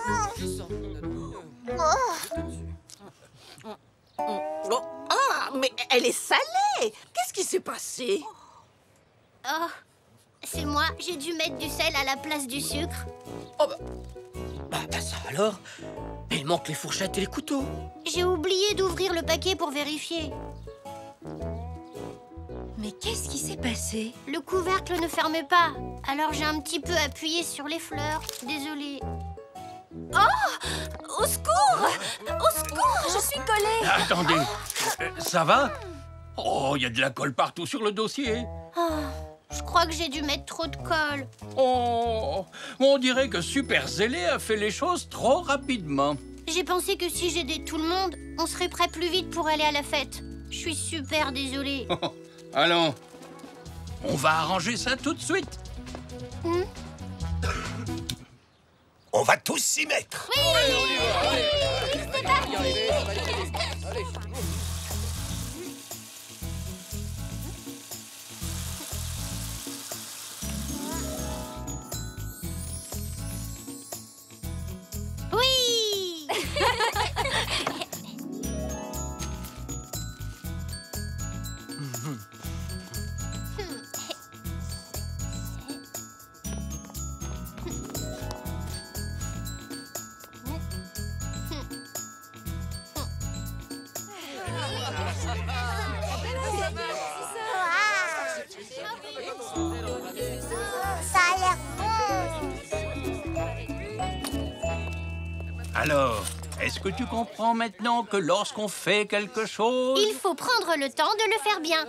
Oh, ah, mais elle est salée. Qu'est-ce qui s'est passé?
Oh, c'est moi, j'ai dû mettre du sel à la place du sucre.
Oh bah ça alors. Mais il manque les fourchettes et les couteaux.
J'ai oublié d'ouvrir le paquet pour vérifier.
Mais qu'est-ce qui s'est passé?
Le couvercle ne fermait pas, alors j'ai un petit peu appuyé sur les fleurs. Désolée.
Oh! Au secours! Au secours! Je suis collée.
Attendez, ça va? Oh, il y a de la colle partout sur le dossier.
Oh, je crois que j'ai dû mettre trop de colle.
Oh, on dirait que Super Zélé a fait les choses trop rapidement.
J'ai pensé que si j'aidais tout le monde, on serait prêt plus vite pour aller à la fête. Je suis super désolée.
Allons, on va arranger ça tout de suite.
On va tous s'y mettre.
Oui, on y va. C'est parti. Oui.
Alors, est-ce que tu comprends maintenant que lorsqu'on fait quelque chose...
Il faut prendre le temps de le faire bien.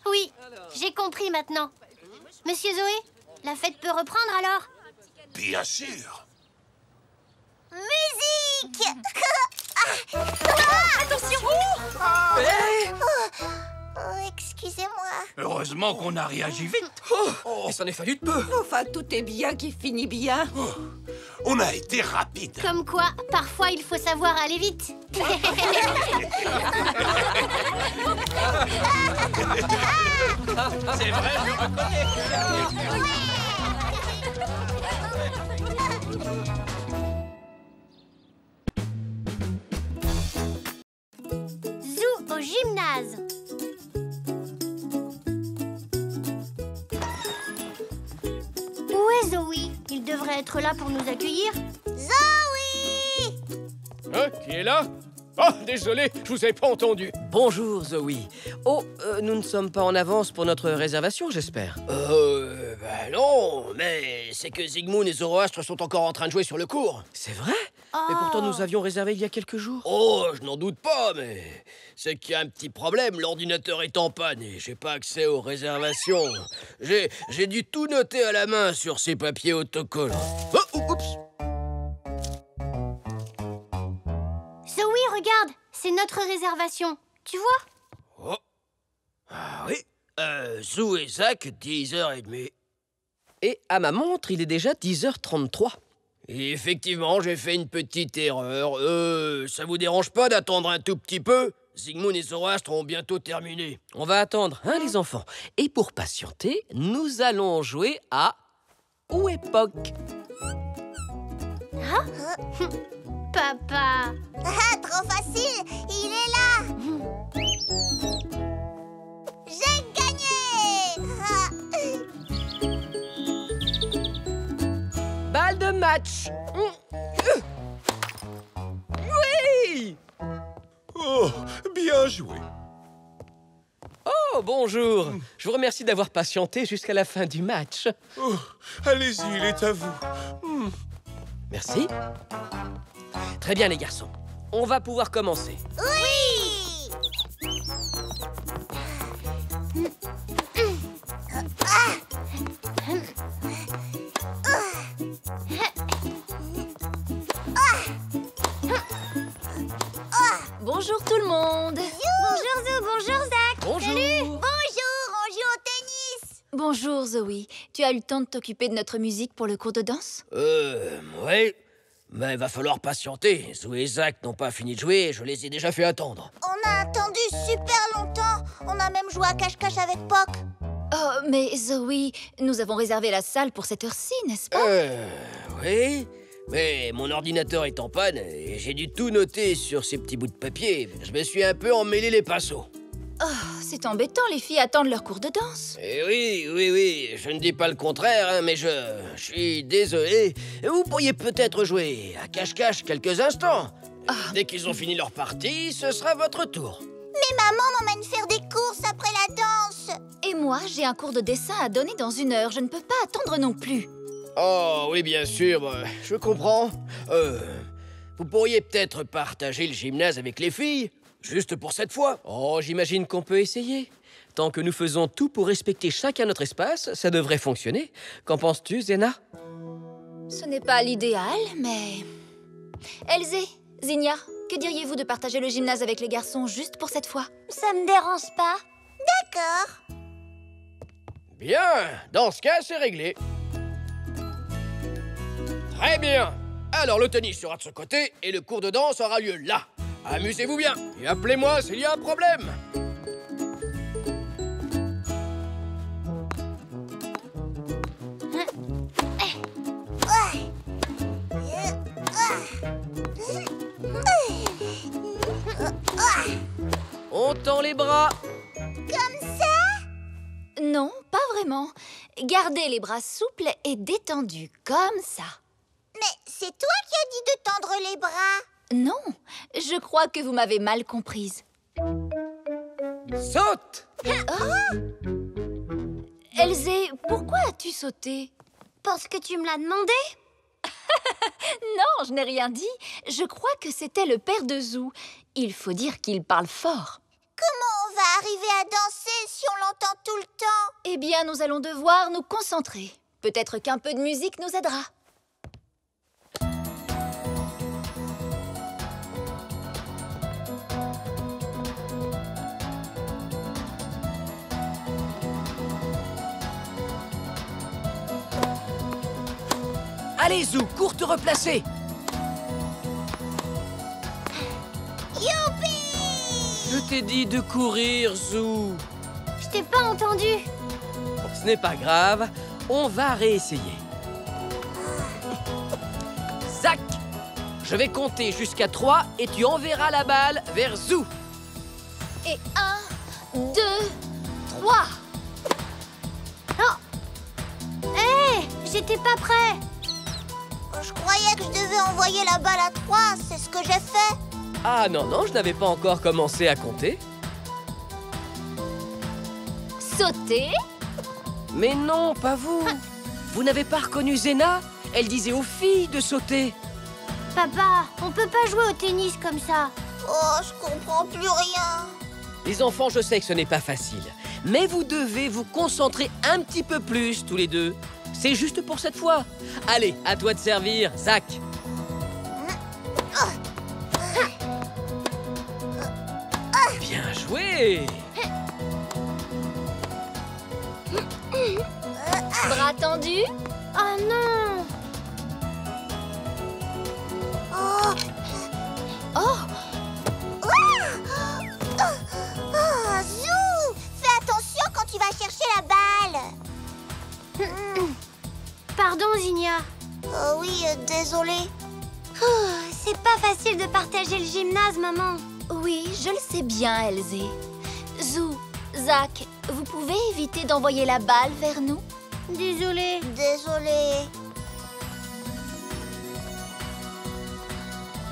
Oui, j'ai compris maintenant. Monsieur Zoé, la fête peut reprendre alors?
Bien sûr.
Musique.
Attention!
Excusez-moi.
Heureusement qu'on a réagi vite.
Il s'en est fallu de peu.
Enfin, tout est bien qui finit bien.
On a été rapide.
Comme quoi, parfois il faut savoir aller vite.
C'est vrai, je reconnais.
Zou au gymnase. Où est Zoé? Il devrait être là pour nous accueillir.
Zoé!
Qui est là? Oh, désolé, je vous ai pas entendu.
Bonjour, Zoé. Oh, nous ne sommes pas en avance pour notre réservation, j'espère.
Non, mais c'est que Zygmunt et Zoroastre sont encore en train de jouer sur le cours.
C'est vrai? Mais pourtant, nous avions réservé il y a quelques jours.
Oh, je n'en doute pas, mais c'est qu'il y a un petit problème. L'ordinateur est en panne et j'ai pas accès aux réservations. J'ai dû tout noter à la main sur ces papiers autocollants. Oh, oups!
Zoé, regarde, c'est notre réservation. Tu vois?
Oh. Ah oui, Zou et Zach, 10h30.
Et à ma montre, il est déjà 10h33.
Et effectivement, j'ai fait une petite erreur. Ça vous dérange pas d'attendre un tout petit peu? Zygmunt et Zoroastre ont bientôt terminé.
On va attendre, hein, les enfants. Et pour patienter, nous allons jouer à Où est Poc?
Hein? Papa!
Ah, trop facile! Il est là! J'ai gagné!
Balle de match! Oui!
Oh, bien joué.
Oh, bonjour! Je vous remercie d'avoir patienté jusqu'à la fin du match.
Oh, allez-y, il est à vous.
Merci. Très bien, les garçons. On va pouvoir commencer.
Oui!
Bonjour tout le monde.
Bonjour Zou, bonjour Zach.
Bonjour.
Salut.
Bonjour, on joue au tennis!
Bonjour Zoé. Tu as eu le temps de t'occuper de notre musique pour le cours de danse?
Ouais. Mais va falloir patienter. Zou et Zach n'ont pas fini de jouer et je les ai déjà fait attendre.
On a attendu super longtemps. On a même joué à cache-cache avec Poc.
Oh, mais Zoé, nous avons réservé la salle pour cette heure-ci, n'est-ce pas?
Oui. Mais mon ordinateur est en panne et j'ai dû tout noter sur ces petits bouts de papier. Je me suis un peu emmêlé les pinceaux.
Oh, c'est embêtant, les filles attendent leur cours de danse.
Eh oui, je ne dis pas le contraire, hein, mais je suis désolé. Vous pourriez peut-être jouer à cache-cache quelques instants. Dès qu'ils ont fini leur partie, ce sera votre tour.
Mais maman m'emmène faire des courses après la danse.
Et moi, j'ai un cours de dessin à donner dans 1 heure. Je ne peux pas attendre non plus.
Oh, oui, bien sûr, je comprends. Vous pourriez peut-être partager le gymnase avec les filles, juste pour cette fois.
Oh, j'imagine qu'on peut essayer. Tant que nous faisons tout pour respecter chacun notre espace, ça devrait fonctionner. Qu'en penses-tu, Zena?
Ce n'est pas l'idéal, mais... Elzé, Zinnia, que diriez-vous de partager le gymnase avec les garçons juste pour cette fois?
Ça me dérange pas. D'accord.
Bien, dans ce cas, c'est réglé. Très bien. Alors, le tennis sera de ce côté et le cours de danse aura lieu là. Amusez-vous bien et appelez-moi s'il y a un problème.
On tend les bras.
Comme ça?
Non, pas vraiment. Gardez les bras souples et détendus, comme ça.
Mais c'est toi qui as dit de tendre les bras.
Non, je crois que vous m'avez mal comprise.
Saute!
Elzé, pourquoi as-tu sauté?
Parce que tu me l'as demandé?
Non, je n'ai rien dit. Je crois que c'était le père de Zou. Il faut dire qu'il parle fort.
Comment on va arriver à danser si on l'entend tout le temps?
Eh bien, nous allons devoir nous concentrer. Peut-être qu'un peu de musique nous aidera.
Allez, Zou, cours te replacer.
Youpi!
Je t'ai dit de courir, Zou.
Je t'ai pas entendu.
Ce n'est pas grave, on va réessayer. Zach, je vais compter jusqu'à 3 et tu enverras la balle vers Zou.
Et 1, 2, 3.
Oh! Hé! J'étais pas prêt.
Je croyais que je devais envoyer la balle à 3, c'est ce que j'ai fait.
Ah non, non, je n'avais pas encore commencé à compter.
Sauter.
Mais non, pas vous. Vous n'avez pas reconnu Zena? Elle disait aux filles de sauter.
Papa, on peut pas jouer au tennis comme ça.
Oh, je comprends plus rien.
Les enfants, je sais que ce n'est pas facile, mais vous devez vous concentrer un petit peu plus tous les deux. C'est juste pour cette fois. Allez, à toi de servir, Zach. Bien joué.
Bras tendus.
Oh non!
Oh!
Oh!
Oh, Zou! Fais attention quand tu vas chercher la balle.
Pardon, Zinnia.
Oh oui, désolée.
C'est pas facile de partager le gymnase, maman.
Oui, je le sais bien, Elzé. Zou, Zach, vous pouvez éviter d'envoyer la balle vers nous?
Désolée.
Désolée.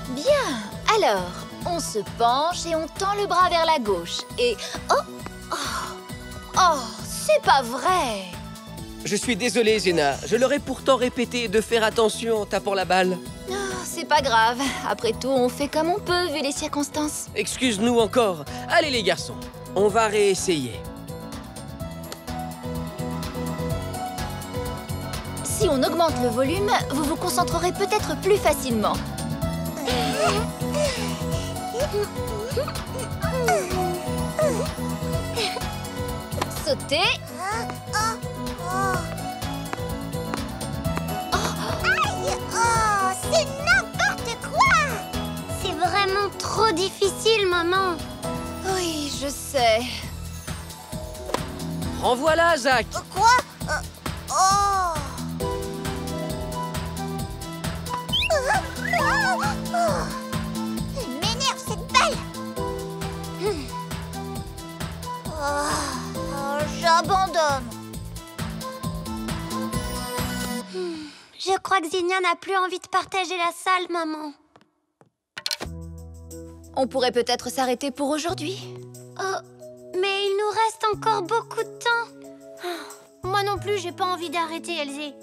Bien, alors, on se penche et on tend le bras vers la gauche. Et... Oh! Oh, c'est pas vrai!
Je suis désolé, Zena. Je leur ai pourtant répété de faire attention en tapant la balle.
Oh, c'est pas grave. Après tout, on fait comme on peut vu les circonstances.
Excuse-nous encore. Allez, les garçons, on va réessayer.
Si on augmente le volume, vous vous concentrerez peut-être plus facilement. Sauter.
Aïe! Oh, c'est n'importe quoi!
C'est vraiment trop difficile, maman.
Oui, je sais.
Renvoie-la, Zach.
Quoi? Oh! Elle m'énerve, cette balle! J'abandonne.
Je crois que Zinnia n'a plus envie de partager la salle, maman.
On pourrait peut-être s'arrêter pour aujourd'hui.
Oh, mais il nous reste encore beaucoup de temps. Moi non plus, j'ai pas envie d'arrêter, Elzé.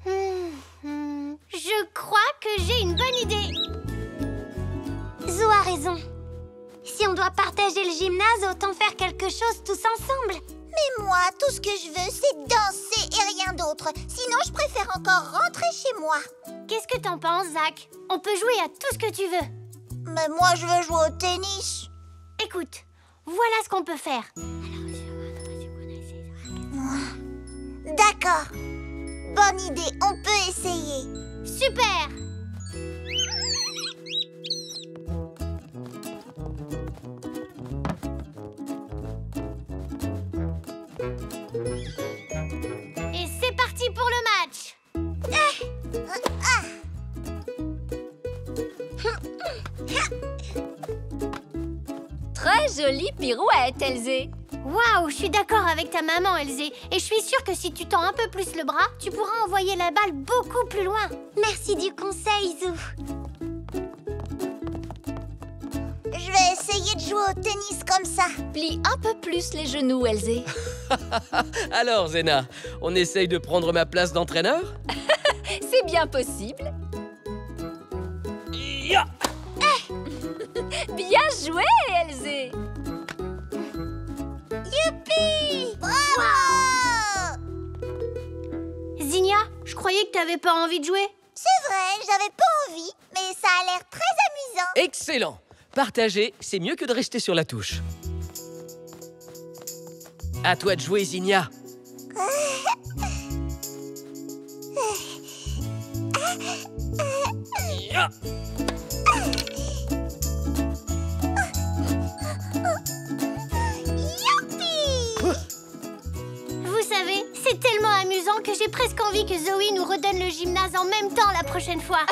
Je crois que j'ai une bonne idée. Zou a raison. Si on doit partager le gymnase, autant faire quelque chose tous ensemble.
Mais moi, tout ce que je veux, c'est danser et rien d'autre. Sinon, je préfère encore rentrer chez moi.
Qu'est-ce que t'en penses, Zach? On peut jouer à tout ce que tu veux.
Mais moi, je veux jouer au tennis.
Écoute, voilà ce qu'on peut faire.
D'accord. Bonne idée, on peut essayer.
Super! Et c'est parti pour le match.
Très jolie pirouette, Elzé.
Waouh, je suis d'accord avec ta maman, Elzé. Et je suis sûre que si tu tends un peu plus le bras, tu pourras envoyer la balle beaucoup plus loin. Merci du conseil, Zou.
Je vais essayer de jouer au tennis comme ça.
Plie un peu plus les genoux, Elzé.
Alors, Zena, on essaye de prendre ma place d'entraîneur?
C'est bien possible.
Ya.
Bien joué, Elzé.
Youpi! Bravo!
Zinnia, je croyais que t'avais pas envie de jouer.
C'est vrai, j'avais pas envie, mais ça a l'air très amusant.
Excellent. Partager, c'est mieux que de rester sur la touche. À toi de jouer, Zinnia. Ya.
Vous savez, c'est tellement amusant que j'ai presque envie que Zoé nous redonne le gymnase en même temps la prochaine fois.